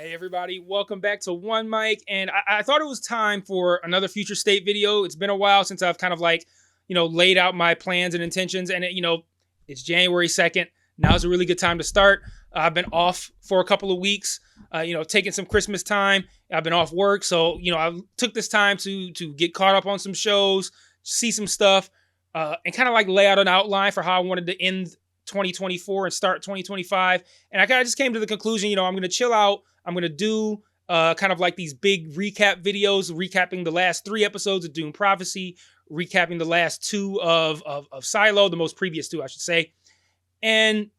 Hey everybody, welcome back to One Mic. And I thought it was time for another future state video. It's been a while since I've kind of laid out my plans and intentions. And it's January 2nd. Now's a really good time to start. I've been off for a couple of weeks, taking some Christmas time. I've been off work. So, I took this time to get caught up on some shows, see some stuff, and kind of lay out an outline for how I wanted to end 2024 and start 2025. And I kind of just came to the conclusion, I'm going to chill out. I'm going to do these big recap videos, recapping the last 3 episodes of Dune Prophecy, recapping the last 2 of Silo, the most previous 2, I should say. And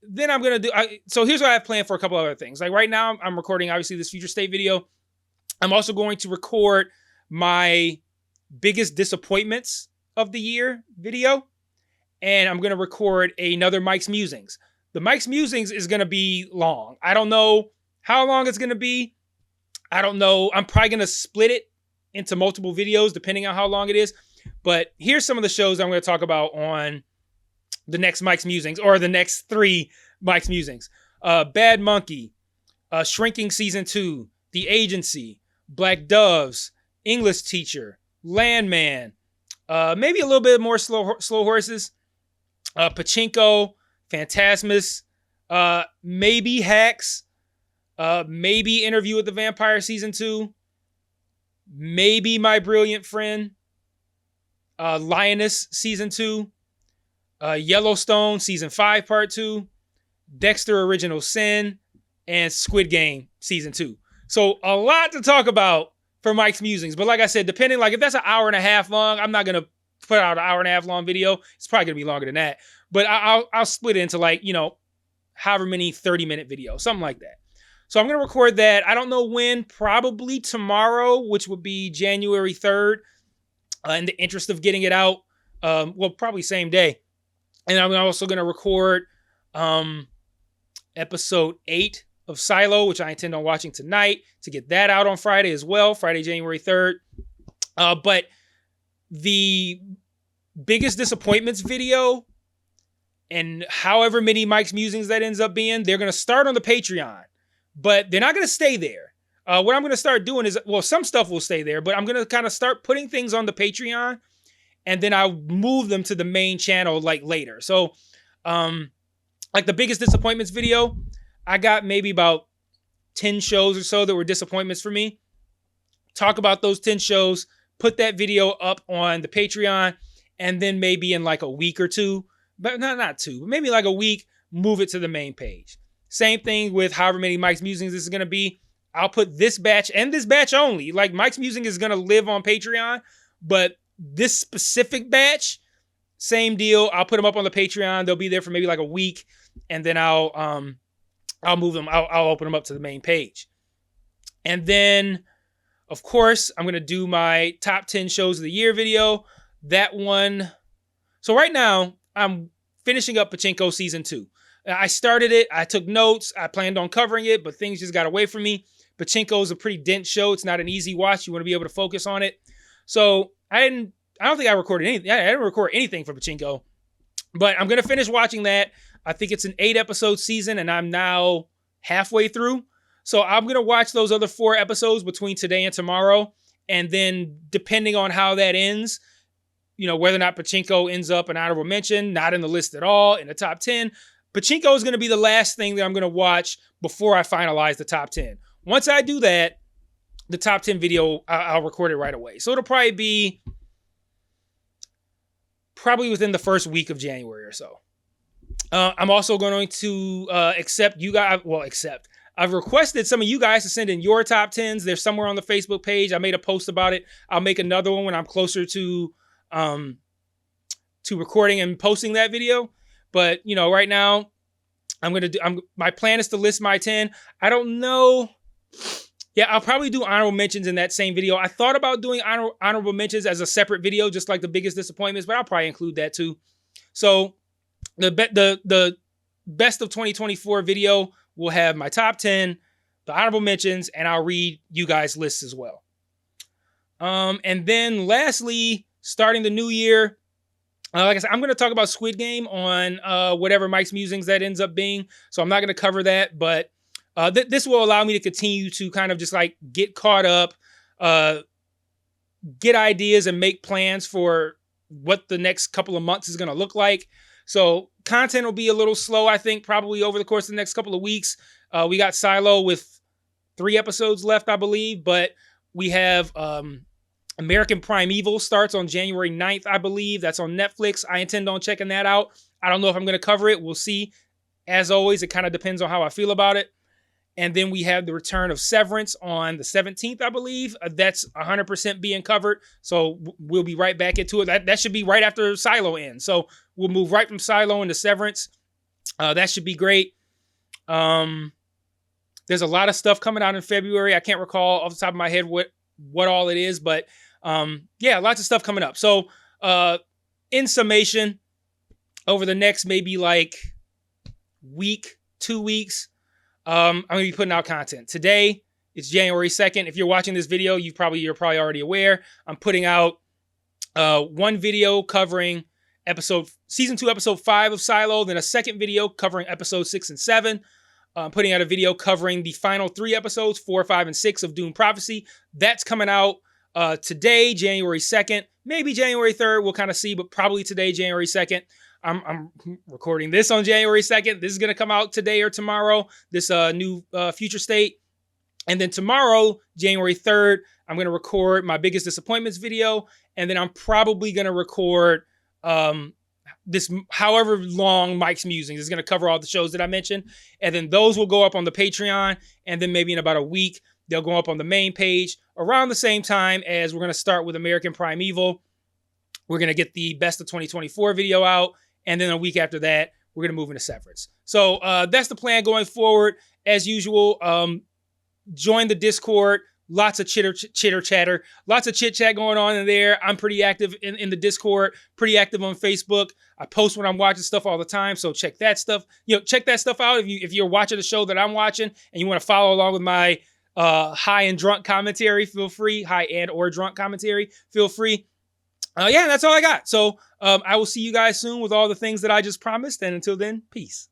then I'm going to do, so here's what I have planned for a couple other things. Like right now, I'm recording, obviously, this future state video. I'm also going to record my biggest disappointments of the year video. And I'm going to record another Mike's Musings. The Mike's Musings is going to be long. I don't know how long it's going to be. I don't know. I'm probably going to split it into multiple videos depending on how long it is. But here's some of the shows I'm going to talk about on the next Mike's Musings, or the next 3 Mike's Musings. Bad Monkey, Shrinking Season 2, The Agency, Black Doves, English Teacher, Landman, maybe a little bit more Slow Horses, Pachinko, Phantasmus, maybe Hacks, maybe Interview with the Vampire Season 2, maybe My Brilliant Friend, Lioness Season 2, Yellowstone Season 5 Part 2, Dexter Original Sin, and Squid Game Season 2. So a lot to talk about for Mike's Musings. But like I said, depending, if that's an hour and a half long, I'm not going to put out an hour and a half long video. It's probably going to be longer than that. But I'll split it into however many 30-minute videos, something like that. So I'm going to record that. I don't know when, probably tomorrow, which would be January 3rd, in the interest of getting it out. Probably same day. And I'm also going to record episode 8 of Silo, which I intend on watching tonight, to get that out on Friday as well, Friday, January 3rd. But the biggest disappointments video, and however many Mike's Musings that ends up being, they're going to start on the Patreon, but they're not going to stay there. What I'm going to start doing is, some stuff will stay there, but I'm going to kind of start putting things on the Patreon, and then I'll move them to the main channel later. So, the biggest disappointments video, I got maybe about 10 shows or so that were disappointments for me. Talk about those 10 shows, put that video up on the Patreon, and then maybe in a week or 2, but not 2, but maybe a week, move it to the main page. Same thing with however many Mike's Musings this is going to be. I'll put this batch and this batch only. Mike's Musing is going to live on Patreon, but this specific batch, same deal. I'll put them up on the Patreon. They'll be there for maybe a week, and then I'll move them. I'll open them up to the main page. And then, of course, I'm going to do my top 10 shows of the year video. That one. So right now, I'm finishing up Pachinko Season 2. I started it. I took notes. I planned on covering it, but things just got away from me. Pachinko is a pretty dense show. It's not an easy watch. You want to be able to focus on it. So I don't think I recorded anything. I didn't record anything for Pachinko, but I'm going to finish watching that. I think it's an 8-episode season, and I'm now halfway through. So I'm going to watch those other 4 episodes between today and tomorrow. And then depending on how that ends, whether or not Pachinko ends up an honorable mention, not in the list at all, in the top 10, Pachinko is going to be the last thing that I'm going to watch before I finalize the top 10. Once I do that, the top 10 video, I'll record it right away. So it'll probably be within the first week of January or so. I'm also going to accept you guys. I've requested some of you guys to send in your top 10s. They're somewhere on the Facebook page. I made a post about it. I'll make another one when I'm closer to recording and posting that video. But, right now my plan is to list my 10. I don't know. Yeah, I'll probably do honorable mentions in that same video. I thought about doing honorable mentions as a separate video, just like the biggest disappointments, but I'll probably include that too. So the best of 2024 video will have my top 10, the honorable mentions, and I'll read you guys' lists as well. And then lastly, starting the new year, like I said, I'm going to talk about Squid Game on whatever Mike's Musings that ends up being. So I'm not going to cover that, but This will allow me to continue to kind of just like get caught up, get ideas and make plans for what the next couple of months is going to look like. So content will be a little slow, I think, probably over the course of the next couple of weeks. We got Silo with 3 episodes left, I believe, but we have American Primeval starts on January 9th, I believe. That's on Netflix. I intend on checking that out. I don't know if I'm going to cover it. We'll see. As always, it kind of depends on how I feel about it. And then we have the return of Severance on the 17th, I believe. That's 100% being covered. So we'll be right back into it. That should be right after Silo ends. So we'll move right from Silo into Severance. That should be great. There's a lot of stuff coming out in February. I can't recall off the top of my head what all it is, but yeah, lots of stuff coming up. So in summation, over the next maybe like week, 2 weeks, I'm going to be putting out content. Today, it's January 2nd. If you're watching this video, you're probably already aware. I'm putting out one video covering season 2, episode 5 of Silo, then a second video covering episode 6 and 7. I'm putting out a video covering the final 3 episodes, 4, 5, and 6 of Dune Prophecy. That's coming out today, January 2nd. Maybe January 3rd, we'll kind of see, but probably today, January 2nd. I'm recording this on January 2nd. This is going to come out today or tomorrow, this new Future State. And then tomorrow, January 3rd, I'm going to record my biggest disappointments video. And then I'm probably going to record this however long Mike's Musings is going to cover all the shows that I mentioned. And then those will go up on the Patreon. And then maybe in about a week, they'll go up on the main page around the same time as we're going to start with American Primeval. We're going to get the best of 2024 video out. And then a week after that, we're going to move into Severance. So that's the plan going forward. As usual, join the Discord. Lots of chitter chatter. Lots of chit chat going on in there. I'm pretty active in the Discord. Pretty active on Facebook. I post when I'm watching stuff all the time. So check that stuff. Check that stuff out. If you're watching the show that I'm watching and you want to follow along with my high and drunk commentary, feel free. High and or drunk commentary, feel free. Yeah, that's all I got. So I will see you guys soon with all the things that I just promised. And until then, peace.